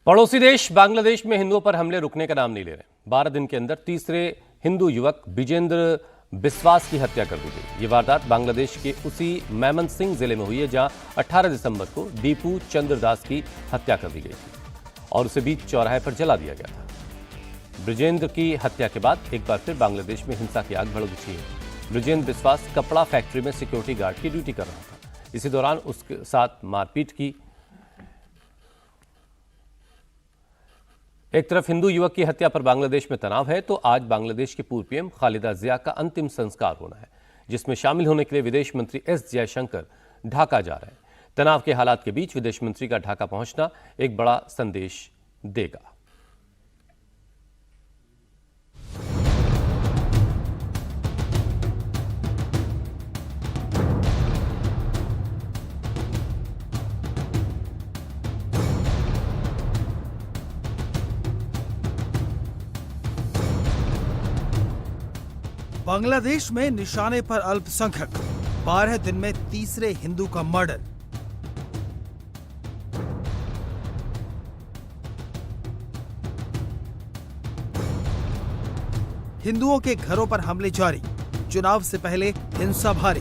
पड़ोसी देश बांग्लादेश में हिंदुओं पर हमले रुकने का नाम नहीं ले रहे। 12 दिन के अंदर तीसरे हिंदू युवक विजेंद्र बिस्वास की हत्या कर दी गई। ये वारदात बांग्लादेश के उसी मैमनसिंह जिले में हुई है, जहां 18 दिसंबर को दीपू चंद्र दास की हत्या कर दी गई थी और उसे बीच चौराहे पर जला दिया गया था। ब्रिजेंद्र की हत्या के बाद एक बार फिर बांग्लादेश में हिंसा की आग भड़क उठी है। ब्रिजेंद्र बिस्वास कपड़ा फैक्ट्री में सिक्योरिटी गार्ड की ड्यूटी कर रहा था। इसी दौरान उसके साथ मारपीट की। एक तरफ हिंदू युवक की हत्या पर बांग्लादेश में तनाव है, तो आज बांग्लादेश के पूर्व पीएम खालिदा जिया का अंतिम संस्कार होना है, जिसमें शामिल होने के लिए विदेश मंत्री एस जयशंकर ढाका जा रहे हैं। तनाव के हालात के बीच विदेश मंत्री का ढाका पहुंचना एक बड़ा संदेश देगा। बांग्लादेश में निशाने पर अल्पसंख्यक, 12 दिन में तीसरे हिंदू का मर्डर। हिंदुओं के घरों पर हमले जारी, चुनाव से पहले हिंसा भारी।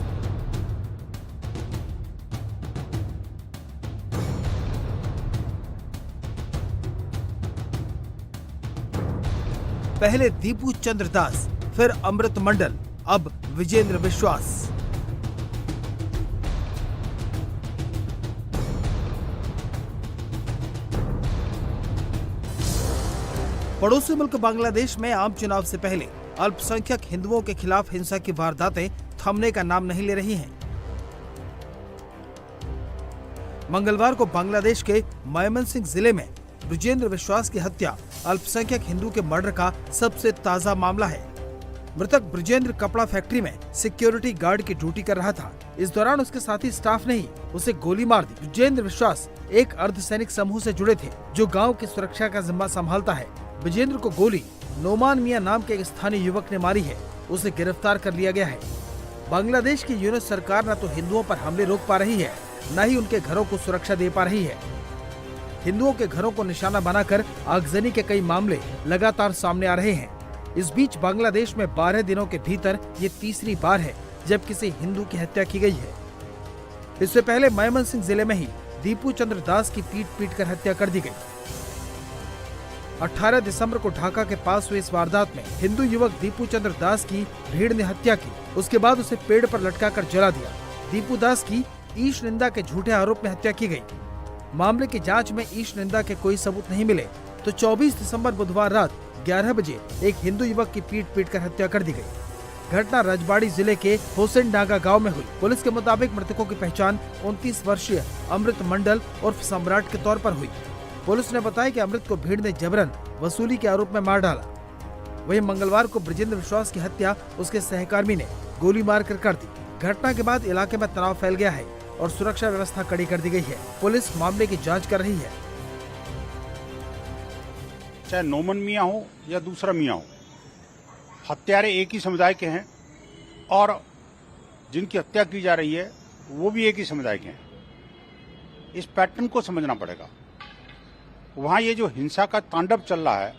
पहले दीपू चंद्र दास, फिर अमृत मंडल, अब विजेंद्र बिस्वास। पड़ोसी मुल्क बांग्लादेश में आम चुनाव से पहले अल्पसंख्यक हिंदुओं के खिलाफ हिंसा की वारदातें थमने का नाम नहीं ले रही हैं। मंगलवार को बांग्लादेश के मैमनसिंह जिले में विजेंद्र बिस्वास की हत्या अल्पसंख्यक हिंदू के मर्डर का सबसे ताजा मामला है। मृतक ब्रिजेंद्र कपड़ा फैक्ट्री में सिक्योरिटी गार्ड की ड्यूटी कर रहा था। इस दौरान उसके साथी स्टाफ ने ही उसे गोली मार दी। विजेंद्र बिस्वास एक अर्धसैनिक समूह से जुड़े थे, जो गांव की सुरक्षा का जिम्मा संभालता है। विजेंद्र को गोली नोमान मियां नाम के एक स्थानीय युवक ने मारी है। उसे गिरफ्तार कर लिया गया है। बांग्लादेश की यूनिट सरकार न तो हिंदुओं पर हमले रोक पा रही है, न ही उनके घरों को सुरक्षा दे पा रही है। हिंदुओं के घरों को निशाना बनाकर आगजनी के कई मामले लगातार सामने आ रहे हैं। इस बीच बांग्लादेश में 12 दिनों के भीतर ये तीसरी बार है जब किसी हिंदू की हत्या की गई है। इससे पहले मैमनसिंह जिले में ही दीपू चंद्र दास की पीट कर हत्या कर दी गई। 18 दिसंबर को ढाका के पास हुई इस वारदात में हिंदू युवक दीपू चंद्र दास की भीड़ ने हत्या की। उसके बाद उसे पेड़ पर लटकाकर जला दिया। दीपू दास की ईश निंदा के झूठे आरोप में हत्या की गई। मामले की जांच में ईश निंदा के कोई सबूत नहीं मिले, तो 24 दिसंबर बुधवार रात 11 बजे एक हिंदू युवक की पीट कर हत्या कर दी गई। घटना रजबाड़ी जिले के होसेन डांगा गांव में हुई। पुलिस के मुताबिक मृतकों की पहचान 29 वर्षीय अमृत मंडल उर्फ सम्राट के तौर पर हुई। पुलिस ने बताया कि अमृत को भीड़ ने जबरन वसूली के आरोप में मार डाला। वहीं मंगलवार को ब्रिजेंद्र बिस्वास की हत्या उसके सहकर्मी ने गोली मारकर कर दी। घटना के बाद इलाके में तनाव फैल गया है और सुरक्षा व्यवस्था कड़ी कर दी गई है। पुलिस मामले की जाँच कर रही है। चाहे नोमन मियाँ हो या दूसरा मियाँ हो, हत्यारे एक ही समुदाय के हैं और जिनकी हत्या की जा रही है वो भी एक ही समुदाय के हैं। इस पैटर्न को समझना पड़ेगा। वहाँ ये जो हिंसा का तांडव चल रहा है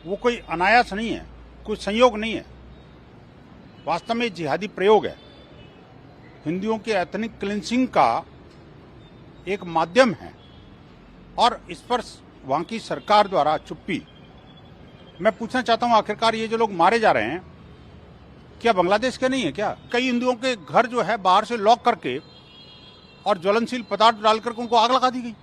वो कोई अनायास नहीं है, कोई संयोग नहीं है। वास्तव में जिहादी प्रयोग है। हिंदुओं के एथनिक क्लिंसिंग का एक माध्यम है और इस पर वहां की सरकार द्वारा चुप्पी। मैं पूछना चाहता हूं, आखिरकार ये जो लोग मारे जा रहे हैं क्या बांग्लादेश के नहीं है क्या? कई हिंदुओं के घर जो है बाहर से लॉक करके और ज्वलनशील पदार्थ डालकर उनको आग लगा दी गई।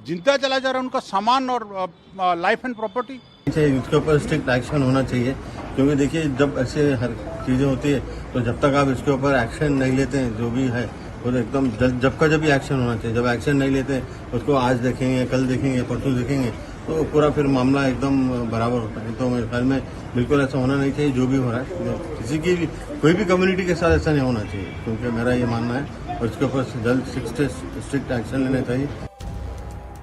जिंदा चला जा रहा है उनका सामान और लाइफ एंड प्रॉपर्टी। इसके ऊपर स्ट्रिक्ट एक्शन होना चाहिए, क्योंकि देखिए जब ऐसे हर चीजें होती है तो जब तक आप इसके ऊपर एक्शन नहीं लेते हैं, जो भी है वो एकदम जब का जब भी एक्शन होना चाहिए। जब एक्शन नहीं लेते उसको आज देखेंगे, कल देखेंगे, परसों देखेंगे, तो पूरा फिर मामला एकदम बराबर होता है। तो मेरे ख्याल में बिल्कुल ऐसा होना नहीं चाहिए। जो भी हो रहा है किसी की भी, कोई भी कम्युनिटी के साथ ऐसा नहीं होना चाहिए, क्योंकि मेरा ये मानना है और इसके ऊपर जल्द स्ट्रिक्ट एक्शन लेना चाहिए।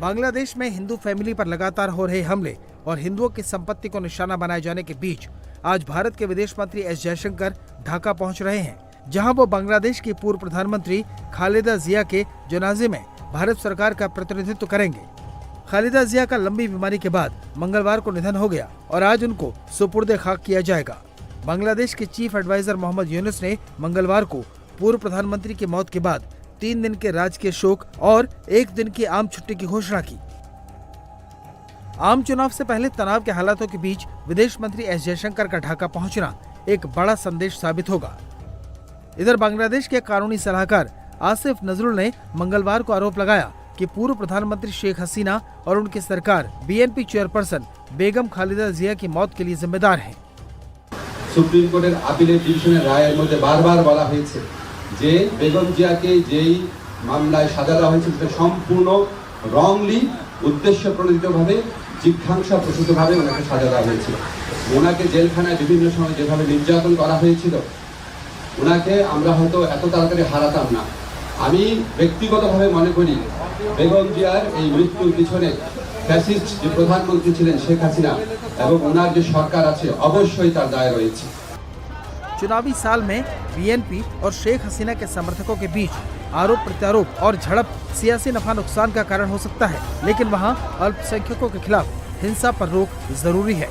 बांग्लादेश में हिंदू फैमिली पर लगातार हो रहे हमले और हिंदुओं की संपत्ति को निशाना बनाए जाने के बीच आज भारत के विदेश मंत्री एस जयशंकर ढाका पहुंच रहे हैं, जहां वो बांग्लादेश की पूर्व प्रधानमंत्री खालिदा जिया के जनाजे में भारत सरकार का प्रतिनिधित्व करेंगे। खालिदा जिया का लंबी बीमारी के बाद मंगलवार को निधन हो गया और आज उनको सुपुर्दे खाक किया जाएगा। बांग्लादेश के चीफ एडवाइजर मोहम्मद यूनुस ने मंगलवार को पूर्व प्रधानमंत्री की मौत के बाद 3 दिन के राजकीय शोक और 1 दिन की आम छुट्टी की घोषणा की। आम चुनाव से पहले तनाव के हालातों के बीच विदेश मंत्री एस जयशंकर का ढाका पहुंचना एक बड़ा संदेश साबित होगा। इधर बांग्लादेश के कानूनी सलाहकार आसिफ नजरुल ने मंगलवार को आरोप लगाया कि पूर्व प्रधानमंत्री शेख हसीना और उनकी सरकार बीएनपी चेयरपर्सन बेगम खालिदा जिया की मौत के लिए जिम्मेदार है। সুপ্রিম কোর্টের আপিলের ডিভিশনের রায়ের মধ্যে বারবার বলা হয়েছে যে বেগম জিয়াকে যেই মামলায় সাজা দেওয়া হয়েছে সেটা সম্পূর্ণ রংলি উদ্দেশ্যপ্রণোদিতভাবে জিজ্ঞাসাপ্রসূতভাবে ওনাকে সাজা দেওয়া হয়েছিল। ওনাকে জেলখানায় বিভিন্ন সময় যেভাবে নির্যাতন করা হয়েছিল ওনাকে আমরা হয়তো এত তাড়াতাড়ি হারাতাম না। আমি ব্যক্তিগতভাবে মনে করি বেগম জিয়ার এই মৃত্যুর পিছনে ফ্যাসিস্ট যে প্রধানমন্ত্রী ছিলেন শেখ হাসিনা এবং ওনার যে সরকার আছে অবশ্যই তার দায় রয়েছে। चुनावी साल में बीएनपी और शेख हसीना के समर्थकों के बीच आरोप प्रत्यारोप और झड़प सियासी नफा नुकसान का कारण हो सकता है, लेकिन वहां अल्पसंख्यकों के खिलाफ हिंसा पर रोक जरूरी है।